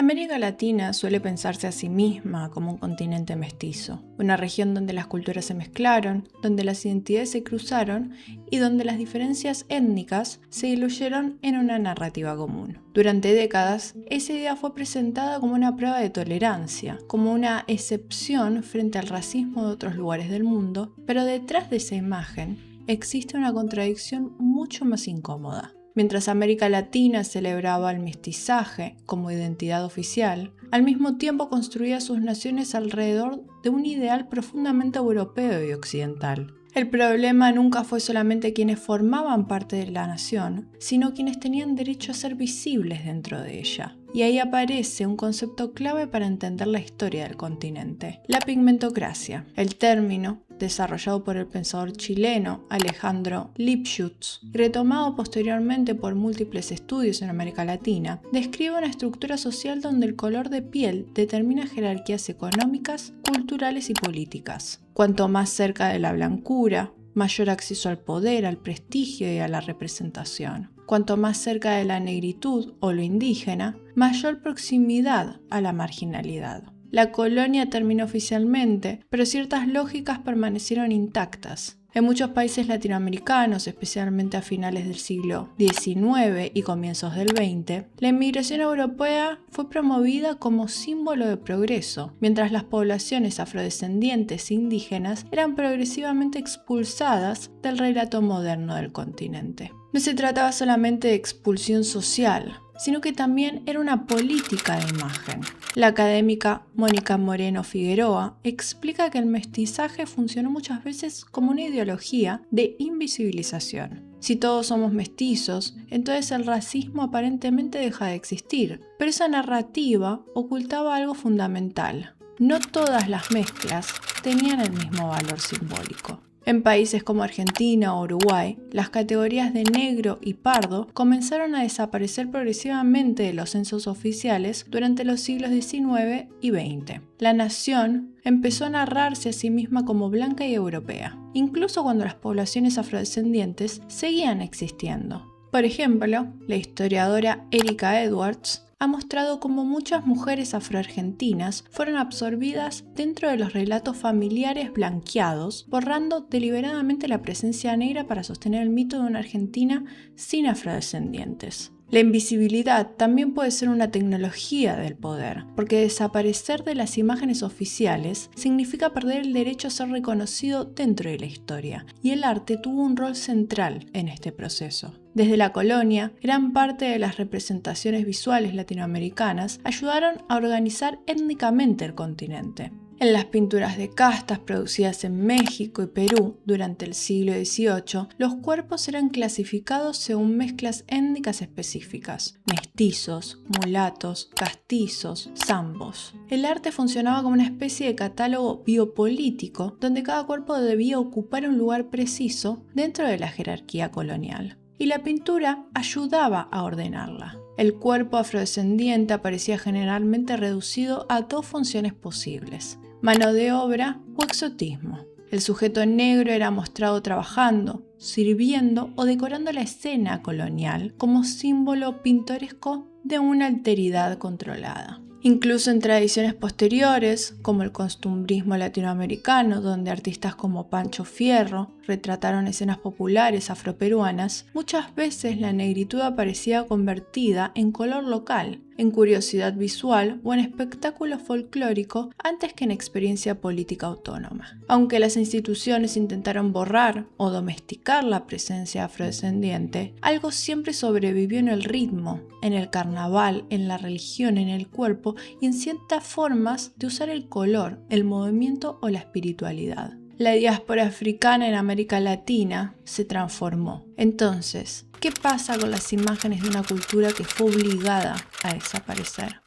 América Latina suele pensarse a sí misma como un continente mestizo, una región donde las culturas se mezclaron, donde las identidades se cruzaron y donde las diferencias étnicas se diluyeron en una narrativa común. Durante décadas, esa idea fue presentada como una prueba de tolerancia, como una excepción frente al racismo de otros lugares del mundo, pero detrás de esa imagen existe una contradicción mucho más incómoda. Mientras América Latina celebraba el mestizaje como identidad oficial, al mismo tiempo construía sus naciones alrededor de un ideal profundamente europeo y occidental. El problema nunca fue solamente quienes formaban parte de la nación, sino quienes tenían derecho a ser visibles dentro de ella. Y ahí aparece un concepto clave para entender la historia del continente: la pigmentocracia. El término, desarrollado por el pensador chileno Alejandro Lipschutz y retomado posteriormente por múltiples estudios en América Latina, describe una estructura social donde el color de piel determina jerarquías económicas, culturales y políticas. Cuanto más cerca de la blancura, mayor acceso al poder, al prestigio y a la representación. Cuanto más cerca de la negritud o lo indígena, mayor proximidad a la marginalidad. La colonia terminó oficialmente, pero ciertas lógicas permanecieron intactas. En muchos países latinoamericanos, especialmente a finales del siglo XIX y comienzos del XX, la inmigración europea fue promovida como símbolo de progreso, mientras las poblaciones afrodescendientes e indígenas eran progresivamente expulsadas del relato moderno del continente. No se trataba solamente de expulsión social, sino que también era una política de imagen. La académica Mónica Moreno Figueroa explica que el mestizaje funcionó muchas veces como una ideología de invisibilización. Si todos somos mestizos, entonces el racismo aparentemente deja de existir, pero esa narrativa ocultaba algo fundamental. No todas las mezclas tenían el mismo valor simbólico. En países como Argentina o Uruguay, las categorías de negro y pardo comenzaron a desaparecer progresivamente de los censos oficiales durante los siglos XIX y XX. La nación empezó a narrarse a sí misma como blanca y europea, incluso cuando las poblaciones afrodescendientes seguían existiendo. Por ejemplo, la historiadora Erika Edwards ha mostrado cómo muchas mujeres afroargentinas fueron absorbidas dentro de los relatos familiares blanqueados, borrando deliberadamente la presencia negra para sostener el mito de una Argentina sin afrodescendientes. La invisibilidad también puede ser una tecnología del poder, porque desaparecer de las imágenes oficiales significa perder el derecho a ser reconocido dentro de la historia, y el arte tuvo un rol central en este proceso. Desde la colonia, gran parte de las representaciones visuales latinoamericanas ayudaron a organizar étnicamente el continente. En las pinturas de castas producidas en México y Perú durante el siglo XVIII, los cuerpos eran clasificados según mezclas étnicas específicas: mestizos, mulatos, castizos, zambos. El arte funcionaba como una especie de catálogo biopolítico donde cada cuerpo debía ocupar un lugar preciso dentro de la jerarquía colonial. Y la pintura ayudaba a ordenarla. El cuerpo afrodescendiente aparecía generalmente reducido a dos funciones posibles: mano de obra o exotismo. El sujeto negro era mostrado trabajando, sirviendo o decorando la escena colonial como símbolo pintoresco de una alteridad controlada. Incluso en tradiciones posteriores, como el costumbrismo latinoamericano, donde artistas como Pancho Fierro retrataron escenas populares afroperuanas, muchas veces la negritud aparecía convertida en color local, en curiosidad visual o en espectáculo folclórico antes que en experiencia política autónoma. Aunque las instituciones intentaron borrar o domesticar la presencia afrodescendiente, algo siempre sobrevivió en el ritmo, en el carnaval, en la religión, en el cuerpo y en ciertas formas de usar el color, el movimiento o la espiritualidad. La diáspora africana en América Latina se transformó. Entonces, ¿qué pasa con las imágenes de una cultura que fue obligada a desaparecer?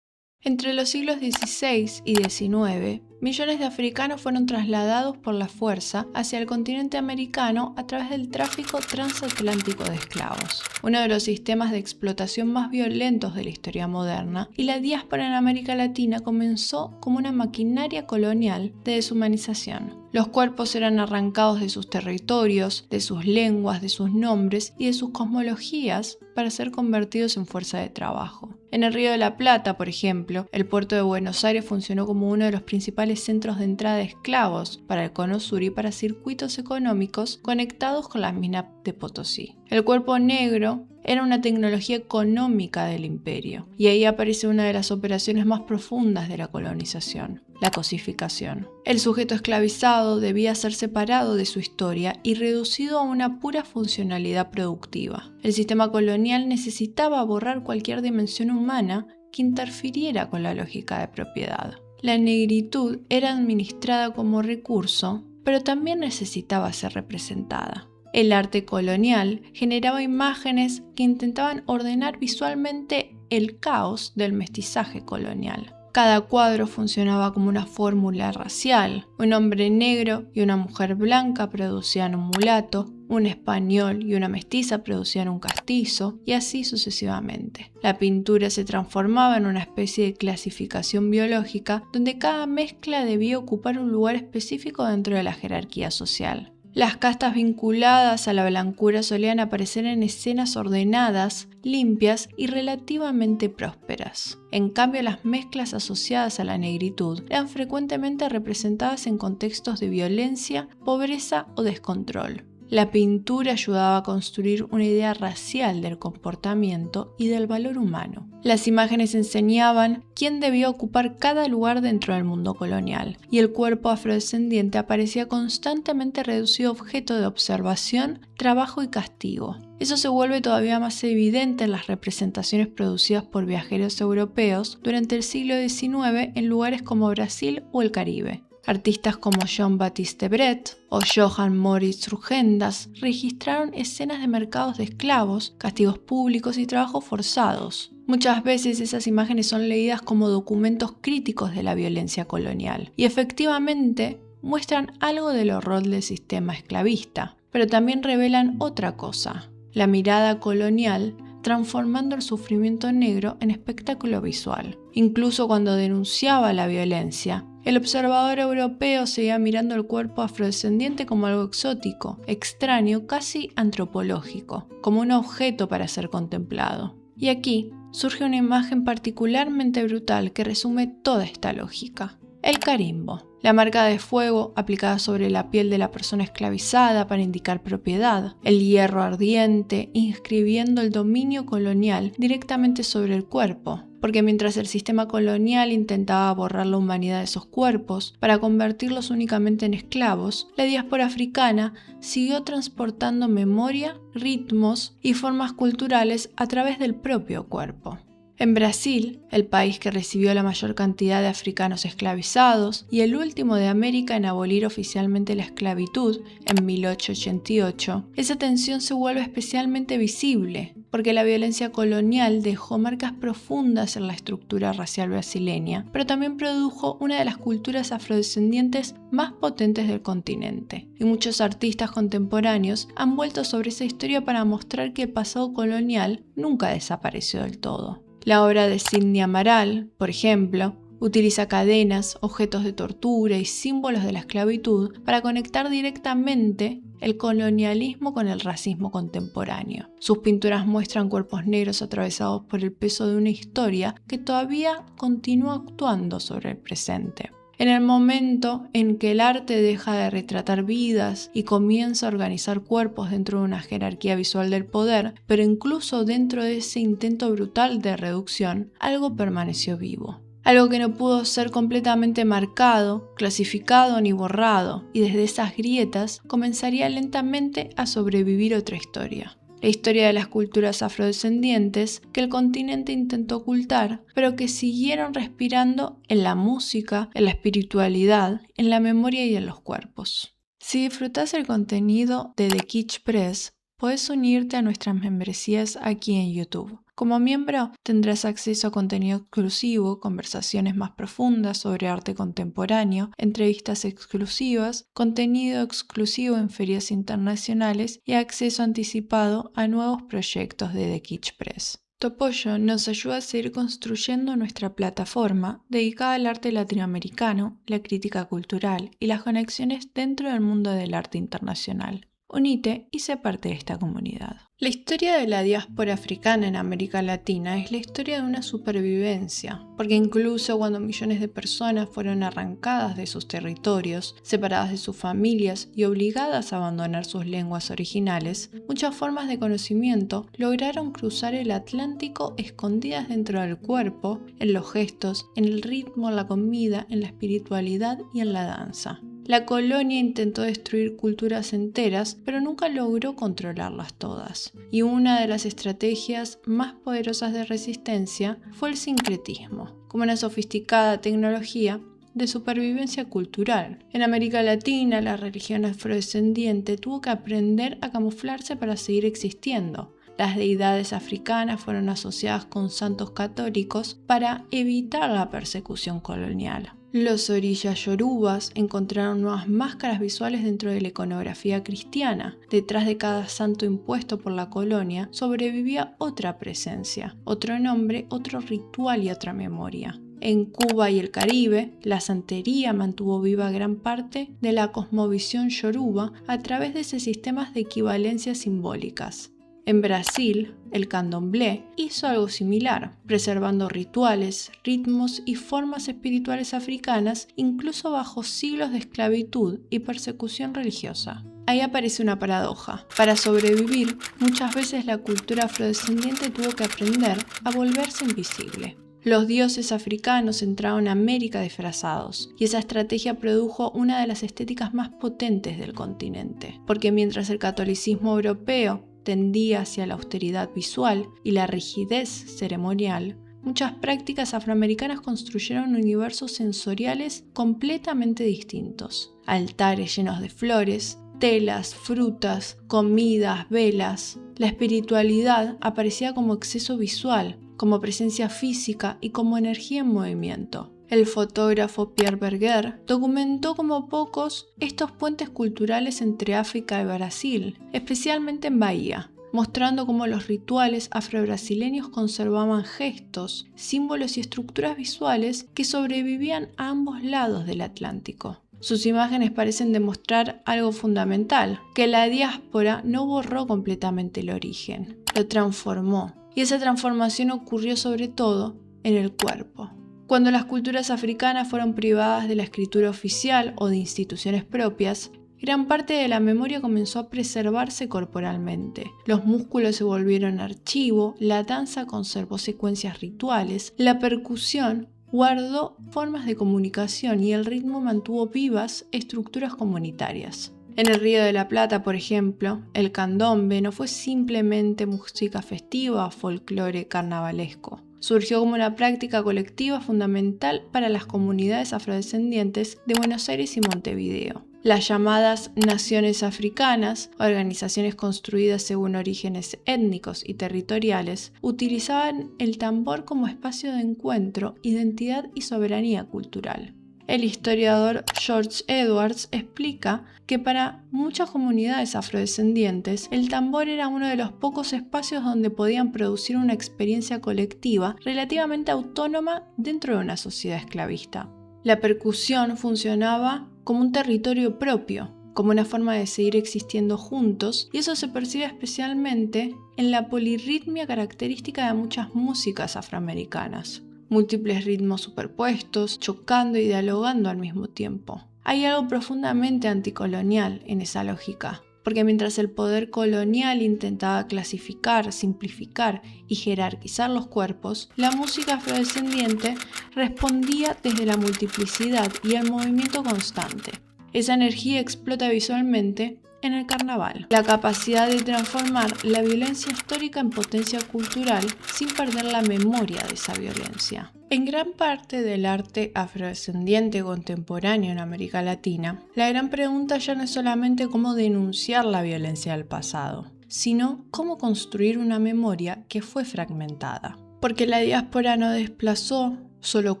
Entre los siglos XVI y XIX, millones de africanos fueron trasladados por la fuerza hacia el continente americano a través del tráfico transatlántico de esclavos, uno de los sistemas de explotación más violentos de la historia moderna, y la diáspora en América Latina comenzó como una maquinaria colonial de deshumanización. Los cuerpos eran arrancados de sus territorios, de sus lenguas, de sus nombres y de sus cosmologías para ser convertidos en fuerza de trabajo. En el Río de la Plata, por ejemplo, el puerto de Buenos Aires funcionó como uno de los principales centros de entrada de esclavos para el Cono Sur y para circuitos económicos conectados con las minas de Potosí. El cuerpo negro era una tecnología económica del imperio, y ahí aparece una de las operaciones más profundas de la colonización: la cosificación. El sujeto esclavizado debía ser separado de su historia y reducido a una pura funcionalidad productiva. El sistema colonial necesitaba borrar cualquier dimensión humana que interfiriera con la lógica de propiedad. La negritud era administrada como recurso, pero también necesitaba ser representada. El arte colonial generaba imágenes que intentaban ordenar visualmente el caos del mestizaje colonial. Cada cuadro funcionaba como una fórmula racial. Un hombre negro y una mujer blanca producían un mulato, un español y una mestiza producían un castizo, y así sucesivamente. La pintura se transformaba en una especie de clasificación biológica donde cada mezcla debía ocupar un lugar específico dentro de la jerarquía social. Las castas vinculadas a la blancura solían aparecer en escenas ordenadas, limpias y relativamente prósperas. En cambio, las mezclas asociadas a la negritud eran frecuentemente representadas en contextos de violencia, pobreza o descontrol. La pintura ayudaba a construir una idea racial del comportamiento y del valor humano. Las imágenes enseñaban quién debía ocupar cada lugar dentro del mundo colonial, y el cuerpo afrodescendiente aparecía constantemente reducido a objeto de observación, trabajo y castigo. Eso se vuelve todavía más evidente en las representaciones producidas por viajeros europeos durante el siglo XIX en lugares como Brasil o el Caribe. Artistas como Jean-Baptiste Debret o Johann Moritz Rugendas registraron escenas de mercados de esclavos, castigos públicos y trabajos forzados. Muchas veces esas imágenes son leídas como documentos críticos de la violencia colonial, y efectivamente muestran algo del horror del sistema esclavista, pero también revelan otra cosa: la mirada colonial transformando el sufrimiento negro en espectáculo visual. Incluso cuando denunciaba la violencia, el observador europeo seguía mirando el cuerpo afrodescendiente como algo exótico, extraño, casi antropológico, como un objeto para ser contemplado. Y aquí surge una imagen particularmente brutal que resume toda esta lógica: el carimbo, la marca de fuego aplicada sobre la piel de la persona esclavizada para indicar propiedad, el hierro ardiente inscribiendo el dominio colonial directamente sobre el cuerpo, porque mientras el sistema colonial intentaba borrar la humanidad de esos cuerpos para convertirlos únicamente en esclavos, la diáspora africana siguió transportando memoria, ritmos y formas culturales a través del propio cuerpo. En Brasil, el país que recibió la mayor cantidad de africanos esclavizados y el último de América en abolir oficialmente la esclavitud en 1888, esa tensión se vuelve especialmente visible, porque la violencia colonial dejó marcas profundas en la estructura racial brasileña, pero también produjo una de las culturas afrodescendientes más potentes del continente. Y muchos artistas contemporáneos han vuelto sobre esa historia para mostrar que el pasado colonial nunca desapareció del todo. La obra de Sidney Amaral, por ejemplo, utiliza cadenas, objetos de tortura y símbolos de la esclavitud para conectar directamente el colonialismo con el racismo contemporáneo. Sus pinturas muestran cuerpos negros atravesados por el peso de una historia que todavía continúa actuando sobre el presente. En el momento en que el arte deja de retratar vidas y comienza a organizar cuerpos dentro de una jerarquía visual del poder, pero incluso dentro de ese intento brutal de reducción, algo permaneció vivo. Algo que no pudo ser completamente marcado, clasificado ni borrado, y desde esas grietas comenzaría lentamente a sobrevivir otra historia. La historia de las culturas afrodescendientes que el continente intentó ocultar, pero que siguieron respirando en la música, en la espiritualidad, en la memoria y en los cuerpos. Si disfrutas el contenido de The Kitsch Press, puedes unirte a nuestras membresías aquí en YouTube. Como miembro, tendrás acceso a contenido exclusivo, conversaciones más profundas sobre arte contemporáneo, entrevistas exclusivas, contenido exclusivo en ferias internacionales y acceso anticipado a nuevos proyectos de The Kitsch Press. Tu apoyo nos ayuda a seguir construyendo nuestra plataforma dedicada al arte latinoamericano, la crítica cultural y las conexiones dentro del mundo del arte internacional. Unite y sé parte de esta comunidad. La historia de la diáspora africana en América Latina es la historia de una supervivencia, porque incluso cuando millones de personas fueron arrancadas de sus territorios, separadas de sus familias y obligadas a abandonar sus lenguas originales, muchas formas de conocimiento lograron cruzar el Atlántico escondidas dentro del cuerpo, en los gestos, en el ritmo, en la comida, en la espiritualidad y en la danza. La colonia intentó destruir culturas enteras, pero nunca logró controlarlas todas. Y una de las estrategias más poderosas de resistencia fue el sincretismo, como una sofisticada tecnología de supervivencia cultural. En América Latina, la religión afrodescendiente tuvo que aprender a camuflarse para seguir existiendo. Las deidades africanas fueron asociadas con santos católicos para evitar la persecución colonial. Los orillas yorubas encontraron nuevas máscaras visuales dentro de la iconografía cristiana. Detrás de cada santo impuesto por la colonia sobrevivía otra presencia, otro nombre, otro ritual y otra memoria. En Cuba y el Caribe, la santería mantuvo viva gran parte de la cosmovisión yoruba a través de ese sistema de equivalencias simbólicas. En Brasil, el candomblé hizo algo similar, preservando rituales, ritmos y formas espirituales africanas, incluso bajo siglos de esclavitud y persecución religiosa. Ahí aparece una paradoja. Para sobrevivir, muchas veces la cultura afrodescendiente tuvo que aprender a volverse invisible. Los dioses africanos entraron a América disfrazados, y esa estrategia produjo una de las estéticas más potentes del continente, porque mientras el catolicismo europeo tendía hacia la austeridad visual y la rigidez ceremonial, muchas prácticas afroamericanas construyeron universos sensoriales completamente distintos. Altares llenos de flores, telas, frutas, comidas, velas. La espiritualidad aparecía como exceso visual, como presencia física y como energía en movimiento. El fotógrafo Pierre Berger documentó como pocos estos puentes culturales entre África y Brasil, especialmente en Bahía, mostrando cómo los rituales afrobrasileños conservaban gestos, símbolos y estructuras visuales que sobrevivían a ambos lados del Atlántico. Sus imágenes parecen demostrar algo fundamental, que la diáspora no borró completamente el origen, lo transformó, y esa transformación ocurrió sobre todo en el cuerpo. Cuando las culturas africanas fueron privadas de la escritura oficial o de instituciones propias, gran parte de la memoria comenzó a preservarse corporalmente. Los músculos se volvieron archivo, la danza conservó secuencias rituales, la percusión guardó formas de comunicación y el ritmo mantuvo vivas estructuras comunitarias. En el Río de la Plata, por ejemplo, el candombe no fue simplemente música festiva o folclore carnavalesco. Surgió como una práctica colectiva fundamental para las comunidades afrodescendientes de Buenos Aires y Montevideo. Las llamadas naciones africanas, organizaciones construidas según orígenes étnicos y territoriales, utilizaban el tambor como espacio de encuentro, identidad y soberanía cultural. El historiador George Edwards explica que para muchas comunidades afrodescendientes el tambor era uno de los pocos espacios donde podían producir una experiencia colectiva relativamente autónoma dentro de una sociedad esclavista. La percusión funcionaba como un territorio propio, como una forma de seguir existiendo juntos, y eso se percibe especialmente en la polirritmia característica de muchas músicas afroamericanas. Múltiples ritmos superpuestos, chocando y dialogando al mismo tiempo. Hay algo profundamente anticolonial en esa lógica, porque mientras el poder colonial intentaba clasificar, simplificar y jerarquizar los cuerpos, la música afrodescendiente respondía desde la multiplicidad y el movimiento constante. Esa energía explota visualmente en el carnaval. La capacidad de transformar la violencia histórica en potencia cultural sin perder la memoria de esa violencia. En gran parte del arte afrodescendiente contemporáneo en América Latina, la gran pregunta ya no es solamente cómo denunciar la violencia del pasado, sino cómo construir una memoria que fue fragmentada. Porque la diáspora no desplazó solo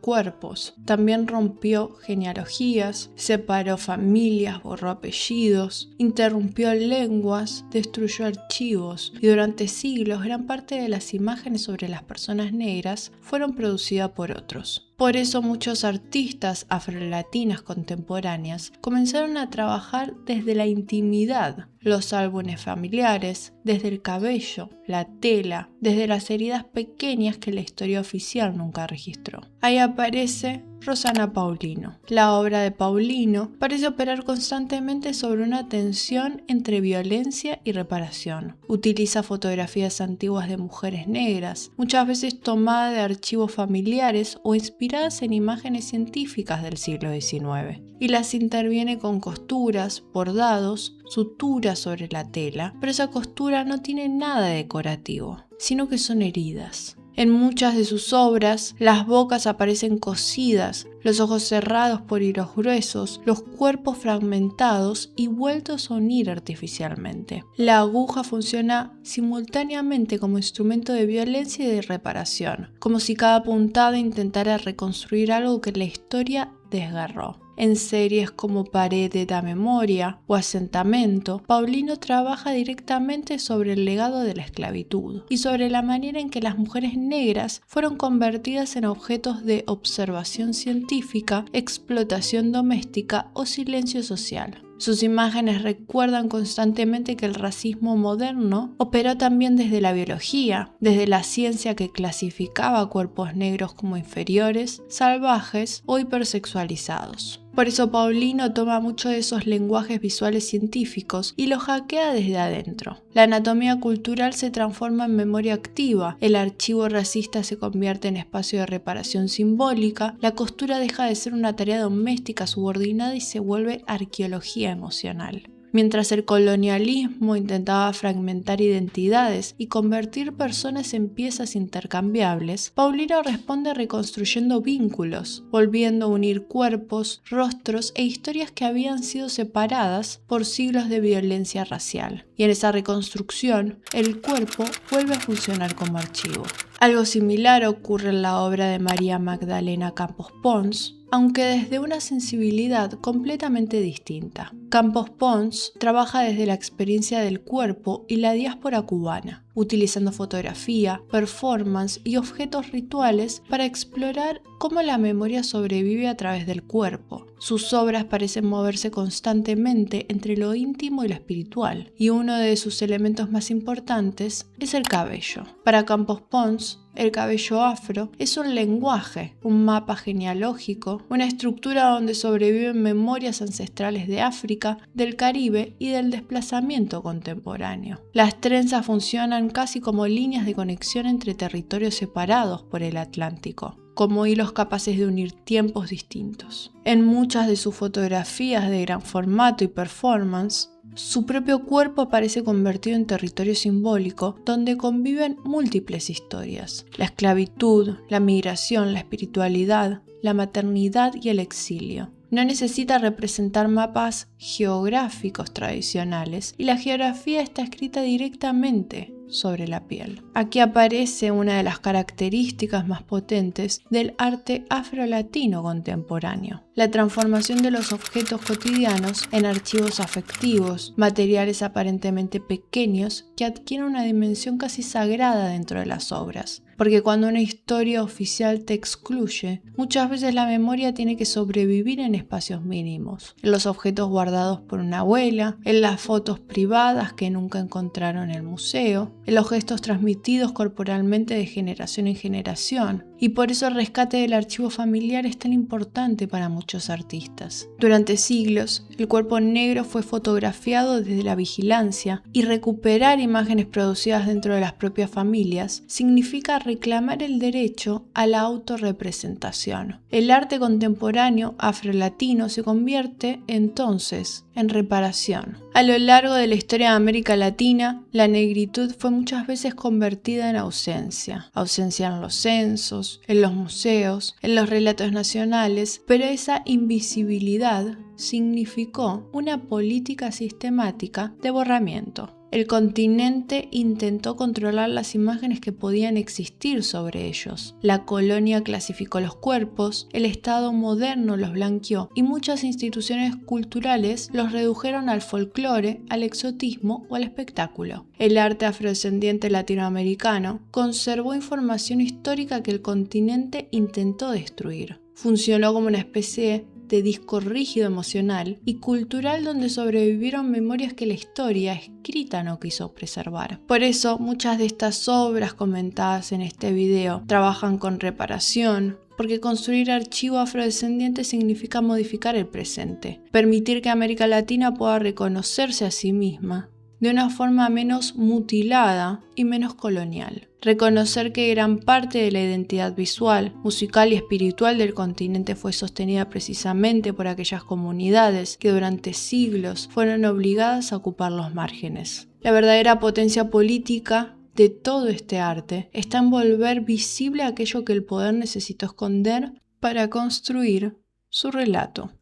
cuerpos, también rompió genealogías, separó familias, borró apellidos, interrumpió lenguas, destruyó archivos y durante siglos gran parte de las imágenes sobre las personas negras fueron producidas por otros. Por eso muchos artistas afrolatinas contemporáneas comenzaron a trabajar desde la intimidad, los álbumes familiares, desde el cabello, la tela, desde las heridas pequeñas que la historia oficial nunca registró. Ahí aparece Rosanna Paulino. La obra de Paulino parece operar constantemente sobre una tensión entre violencia y reparación. Utiliza fotografías antiguas de mujeres negras, muchas veces tomadas de archivos familiares o inspiradas en imágenes científicas del siglo XIX, y las interviene con costuras, bordados, suturas sobre la tela, pero esa costura no tiene nada de decorativo, sino que son heridas. En muchas de sus obras, las bocas aparecen cosidas, los ojos cerrados por hilos gruesos, los cuerpos fragmentados y vueltos a unir artificialmente. La aguja funciona simultáneamente como instrumento de violencia y de reparación, como si cada puntada intentara reconstruir algo que la historia desgarró. En series como Pared de la Memoria o Asentamento, Paulino trabaja directamente sobre el legado de la esclavitud y sobre la manera en que las mujeres negras fueron convertidas en objetos de observación científica, explotación doméstica o silencio social. Sus imágenes recuerdan constantemente que el racismo moderno operó también desde la biología, desde la ciencia que clasificaba cuerpos negros como inferiores, salvajes o hipersexualizados. Por eso Paulino toma mucho de esos lenguajes visuales científicos y los hackea desde adentro. La anatomía cultural se transforma en memoria activa, el archivo racista se convierte en espacio de reparación simbólica, la costura deja de ser una tarea doméstica subordinada y se vuelve arqueología emocional. Mientras el colonialismo intentaba fragmentar identidades y convertir personas en piezas intercambiables, Paulino responde reconstruyendo vínculos, volviendo a unir cuerpos, rostros e historias que habían sido separadas por siglos de violencia racial. Y en esa reconstrucción, el cuerpo vuelve a funcionar como archivo. Algo similar ocurre en la obra de María Magdalena Campos Pons, aunque desde una sensibilidad completamente distinta. Campos Pons trabaja desde la experiencia del cuerpo y la diáspora cubana, utilizando fotografía, performance y objetos rituales para explorar cómo la memoria sobrevive a través del cuerpo. Sus obras parecen moverse constantemente entre lo íntimo y lo espiritual, y uno de sus elementos más importantes es el cabello. Para Campos Pons, el cabello afro es un lenguaje, un mapa genealógico, una estructura donde sobreviven memorias ancestrales de África, del Caribe y del desplazamiento contemporáneo. Las trenzas funcionan casi como líneas de conexión entre territorios separados por el Atlántico, como hilos capaces de unir tiempos distintos. En muchas de sus fotografías de gran formato y performance, su propio cuerpo aparece convertido en territorio simbólico donde conviven múltiples historias: la esclavitud, la migración, la espiritualidad, la maternidad y el exilio. No necesita representar mapas geográficos tradicionales y la geografía está escrita directamente sobre la piel. Aquí aparece una de las características más potentes del arte afrolatino contemporáneo: la transformación de los objetos cotidianos en archivos afectivos, materiales aparentemente pequeños que adquieren una dimensión casi sagrada dentro de las obras. Porque cuando una historia oficial te excluye, muchas veces la memoria tiene que sobrevivir en espacios mínimos, en los objetos guardados por una abuela, en las fotos privadas que nunca encontraron en el museo, en los gestos transmitidos corporalmente de generación en generación. Y por eso el rescate del archivo familiar es tan importante para muchos artistas. Durante siglos, el cuerpo negro fue fotografiado desde la vigilancia, y recuperar imágenes producidas dentro de las propias familias significa reclamar el derecho a la autorrepresentación. El arte contemporáneo afrolatino se convierte entonces en reparación. A lo largo de la historia de América Latina, la negritud fue muchas veces convertida en ausencia en los censos, en los museos, en los relatos nacionales, pero esa invisibilidad significó una política sistemática de borramiento. El continente intentó controlar las imágenes que podían existir sobre ellos. La colonia clasificó los cuerpos, el Estado moderno los blanqueó y muchas instituciones culturales los redujeron al folclore, al exotismo o al espectáculo. El arte afrodescendiente latinoamericano conservó información histórica que el continente intentó destruir. Funcionó como una especie de disco rígido emocional y cultural donde sobrevivieron memorias que la historia escrita no quiso preservar. Por eso, muchas de estas obras comentadas en este video trabajan con reparación, porque construir archivo afrodescendiente significa modificar el presente, permitir que América Latina pueda reconocerse a sí misma de una forma menos mutilada y menos colonial. Reconocer que gran parte de la identidad visual, musical y espiritual del continente fue sostenida precisamente por aquellas comunidades que durante siglos fueron obligadas a ocupar los márgenes. La verdadera potencia política de todo este arte está en volver visible aquello que el poder necesitó esconder para construir su relato.